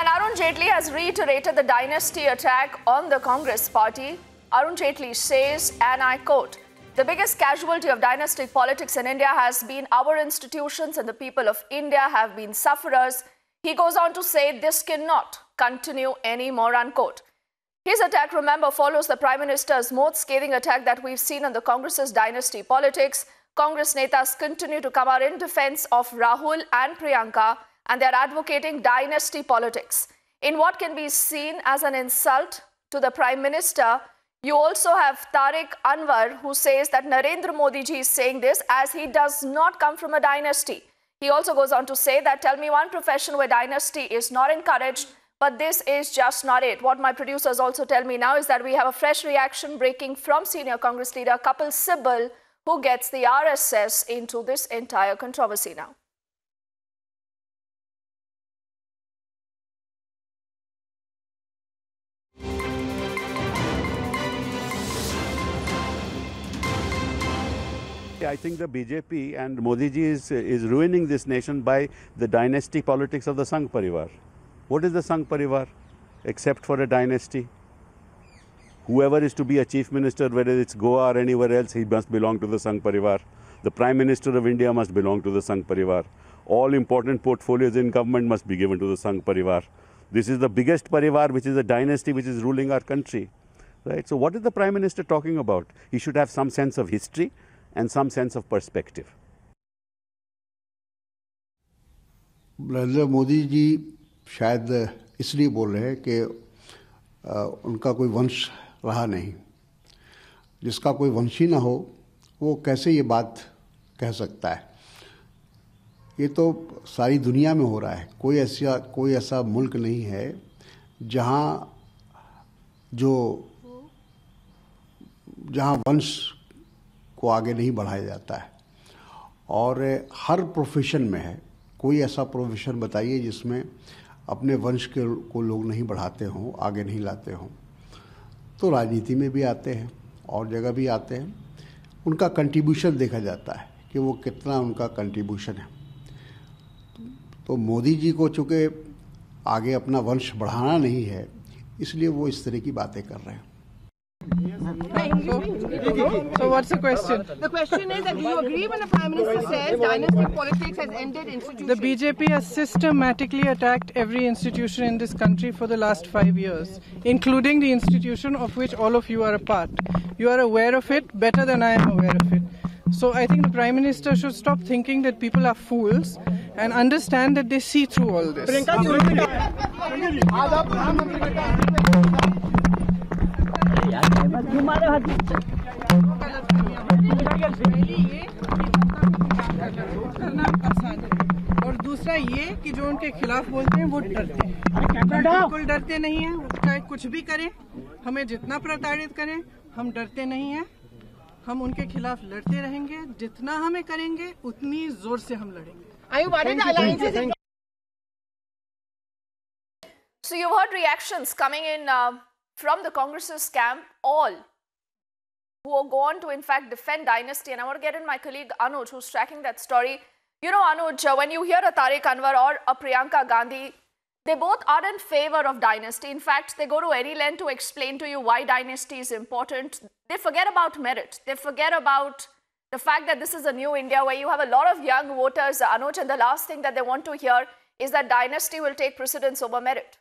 And Arun Jaitley has reiterated the dynasty attack on the Congress party. Arun Jaitley says, and I quote, "The biggest casualty of dynastic politics in India has been our institutions, and the people of India have been sufferers." He goes on to say this cannot continue anymore, unquote. His attack, remember, follows the Prime Minister's most scathing attack that we've seen on the Congress's dynasty politics. Congress netas continue to come out in defense of Rahul and Priyanka, and they're advocating dynasty politics. In what can be seen as an insult to the Prime Minister, you also have Tariq Anwar, who says that Narendra Modi ji is saying this as he does not come from a dynasty. He also goes on to say that, "Tell me one profession where dynasty is not encouraged, but this is just not it." What my producers also tell me now is that we have a fresh reaction breaking from senior Congress leader Kapil Sibal, who gets the RSS into this entire controversy now. I think the BJP and Modi ji is ruining this nation by the dynasty politics of the Sangh Parivar. What is the Sangh Parivar except for a dynasty? Whoever is to be a chief minister, whether it's Goa or anywhere else, he must belong to the Sangh Parivar. The Prime Minister of India must belong to the Sangh Parivar. All important portfolios in government must be given to the Sangh Parivar. This is the biggest Parivar, which is a dynasty which is ruling our country. Right? So what is the Prime Minister talking about? He should have some sense of history and some sense of perspective. Narendra Modi ji शायद इसलिए बोल रहे हैं कि उनका कोई वंश रहा नहीं। जिसका कोई वंशी ना हो वो कैसे ये बात कह सकता है? ये तो सारी दुनिया में हो रहा है। कोई ऐसा मुल्क नहीं है जहाँ वंश को आगे नहीं बढ़ाया जाता है, और हर प्रोफेशन में है। कोई ऐसा प्रोफेशन बताइए जिसमें अपने वंश को लोग नहीं बढ़ाते हों, आगे नहीं लाते हों। तो राजनीति में भी आते हैं और जगह भी आते हैं, उनका कंट्रीब्यूशन देखा जाता है कि वो कितना उनका कंट्रीब्यूशन है। तो मोदी जी को चूँकि आगे अपना वंश बढ़ाना नहीं है, इसलिए वो इस तरह की बातें कर रहे हैं। So what's the question? The question is that do you agree when the Prime Minister says dynastic politics has ended institutions? The BJP has systematically attacked every institution in this country for the last 5 years, including the institution of which all of you are a part. You are aware of it better than I am aware of it. So I think the Prime Minister should stop thinking that people are fools and understand that they see through all this. और दूसरा ये कि जो उनके खिलाफ बोलते हैं वो डरते हैं। बिल्कुल डरते नहीं हैं, चाहे कुछ भी करें, हमें जितना प्रताड़ित करें, हम डरते नहीं हैं। हम उनके खिलाफ लड़ते रहेंगे, जितना हमें करेंगे उतनी जोर से हम लड़ेंगे। So you've heard reactions coming in from the Congress's camp, all who go on to in fact defend dynasty. And I want to get in my colleague Anuj, who's tracking that story. You know, Anuj, when you hear a Tariq Anwar or a Priyanka Gandhi, they both are in favor of dynasty. In fact, they go to any length to explain to you why dynasty is important. They forget about merit. They forget about the fact that this is a new India where you have a lot of young voters, Anuj, and the last thing that they want to hear is that dynasty will take precedence over merit.